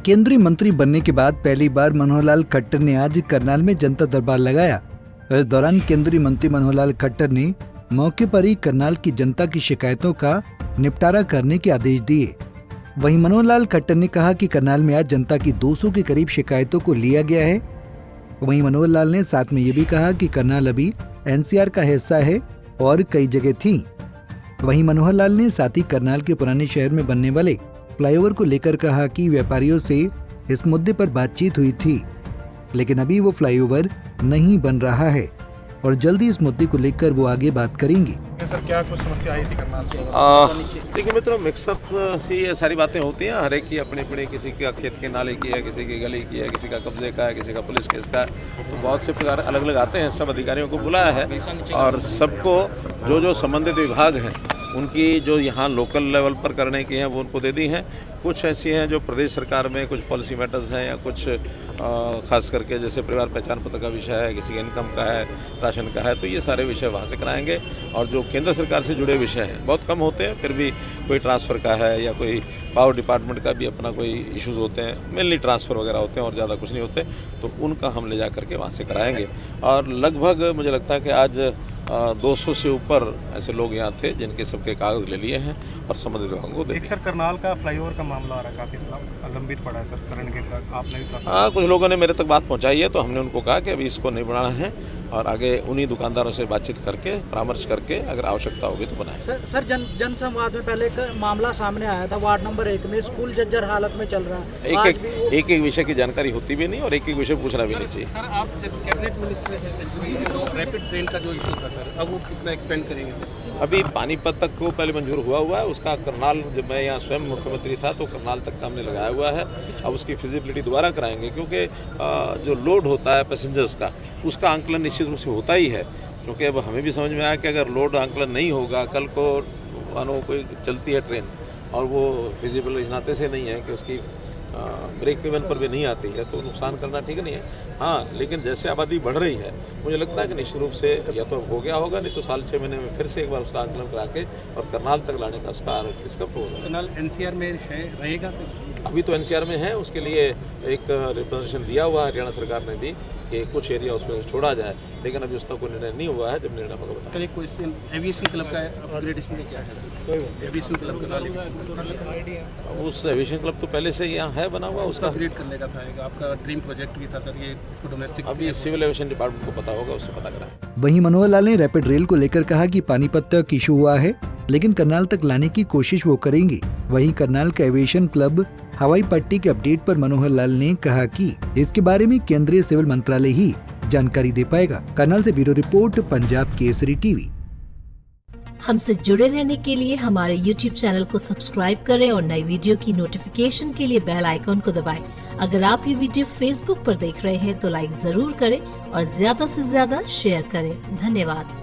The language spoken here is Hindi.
केंद्रीय मंत्री बनने के बाद पहली बार मनोहर लाल खट्टर ने आज करनाल में जनता दरबार लगाया। इस दौरान केंद्रीय मंत्री मनोहर लाल खट्टर ने मौके पर ही करनाल की जनता की शिकायतों का निपटारा करने के आदेश दिए। वहीं मनोहर लाल खट्टर ने कहा कि करनाल में आज जनता की 200 के करीब शिकायतों को लिया गया है। वहीं मनोहर लाल ने साथ में ये भी कहा कि करनाल अभी एनसीआर का हिस्सा है और कई जगह थी। वहीं मनोहर लाल ने साथ ही करनाल के पुराने शहर में बनने वाले फ्लाईओवर को लेकर कहा कि व्यापारियों से इस मुद्दे पर बातचीत हुई थी, लेकिन अभी वो फ्लाईओवर नहीं बन रहा है और जल्दी इस मुद्दे को लेकर वो आगे बात करेंगे। सर, क्या कुछ समस्या आई थी करनाल? देखिए मित्रों, मिक्सअप सी ये सारी बातें होती हैं। हर एक की अपनी अपनी, किसी का खेत के नाले की है, किसी की गली की है, किसी का कब्जे का है, किसी का पुलिस केस का है, तो बहुत से प्रकार अलग अलग आते हैं। सब अधिकारियों को बुलाया है और सबको जो संबंधित विभाग हैं उनकी जो यहाँ लोकल लेवल पर करने की हैं वो उनको दे दी हैं। कुछ ऐसी हैं जो प्रदेश सरकार में कुछ पॉलिसी मैटर्स हैं या कुछ खास करके जैसे परिवार पहचान पत्र का विषय है, किसी इनकम का है, राशन का है, तो ये सारे विषय वहाँ से कराएंगे। और जो केंद्र सरकार से जुड़े विषय हैं बहुत कम होते हैं, फिर भी कोई ट्रांसफ़र का है या कोई पावर डिपार्टमेंट का भी अपना कोई इश्यूज़ होते हैं, मेनली ट्रांसफ़र वगैरह होते हैं और ज़्यादा कुछ नहीं होते, तो उनका हम ले जा करके वहाँ से कराएंगे। और लगभग मुझे लगता है कि आज 200 से ऊपर ऐसे लोग यहाँ थे जिनके सबके कागज ले लिए हैं और संबंधित विभागों को दे। एक सर, करनाल का फ्लाईओवर का मामला आ रहा है, काफ़ी लंबित पड़ा है सर, करण के आपने भी कहा। हाँ, कुछ लोगों ने मेरे तक बात पहुँचाई है, तो हमने उनको कहा कि अभी इसको नहीं बनाना है और आगे उन्हीं दुकानदारों से बातचीत करके परामर्श करके अगर आवश्यकता होगी तो बनाएं। सर जन संवाद में पहले एक मामला सामने आया था, वार्ड नंबर 1 में स्कूल जर्जर हालत में चल रहा है। एक विषय की जानकारी होती भी नहीं और एक विषय पूछना भी नहीं चाहिए। सर, आप जैसे कैबिनेट मिनिस्टर हैं, तो रैपिड ट्रेन का जो इशू था सर, अब वो कितना एक्सपेंड करेंगे सर? अभी पानीपत तक को पहले मंजूर हुआ है, उसका करनाल, जब मैं यहाँ स्वयं मुख्यमंत्री था तो करनाल तक का हमने लगाया हुआ है। अब उसकी फिजिबिलिटी दोबारा कराएंगे, क्योंकि जो लोड होता है पैसेंजर्स का, उसका आंकलन निश्चित रूप से होता ही है। क्योंकि अब हमें भी समझ में आया कि अगर लोड आंकलन नहीं होगा, कल को मानो कोई चलती है ट्रेन और वो फिजिबल इस नाते से नहीं है कि उसकी ब्रेक इवन पर भी नहीं आती है, तो नुकसान करना ठीक नहीं है। हाँ, लेकिन जैसे आबादी बढ़ रही है, मुझे लगता है कि निश्चित रूप से या तो हो गया होगा, नहीं तो साल 6 महीने में फिर से एक बार उसका आंकलन करा के और करनाल तक लाने का उसका इसका होगा। करनाल एनसीआर में है, रहेगा सर? अभी तो एनसीआर में है, उसके लिए एक रिप्रेजेंटेशन दिया हुआ है हरियाणा सरकार ने भी कि कुछ एरिया उसमें छोड़ा जाए, लेकिन अभी उसका कोई निर्णय नहीं हुआ है। जब निर्णय होगा बताएं। सर, एक क्वेश्चन, एविएशन क्लब का अपग्रेडेशन क्या है सर? एविएशन क्लब का उस एविएशन क्लब तो पहले से यहाँ है बना हुआ, उसका अपग्रेड करने का था, आपका ड्रीम प्रोजेक्ट भी था सर, ये इसको डोमेस्टिक। अभी सिविल एविएशन डिपार्टमेंट को पता होगा, उससे पता करा। वहीं मनोहर लाल ने रैपिड रेल को लेकर कहा कि पानीपत तक इशू हुआ है, लेकिन करनाल तक लाने की कोशिश वो करेंगे। वहीं करनाल का एविएशन क्लब हवाई पट्टी के अपडेट पर मनोहर लाल ने कहा कि इसके बारे में केंद्रीय सिविल मंत्रालय ही जानकारी दे पाएगा। करनाल से bureau report, Punjab Kesari TV. हमसे जुड़े रहने के लिए हमारे YouTube चैनल को सब्सक्राइब करें और नई वीडियो की नोटिफिकेशन के लिए बेल आइकॉन को दबाएं। अगर आप ये वीडियो Facebook पर देख रहे हैं तो लाइक जरूर करें और ज्यादा से ज्यादा शेयर करें। धन्यवाद।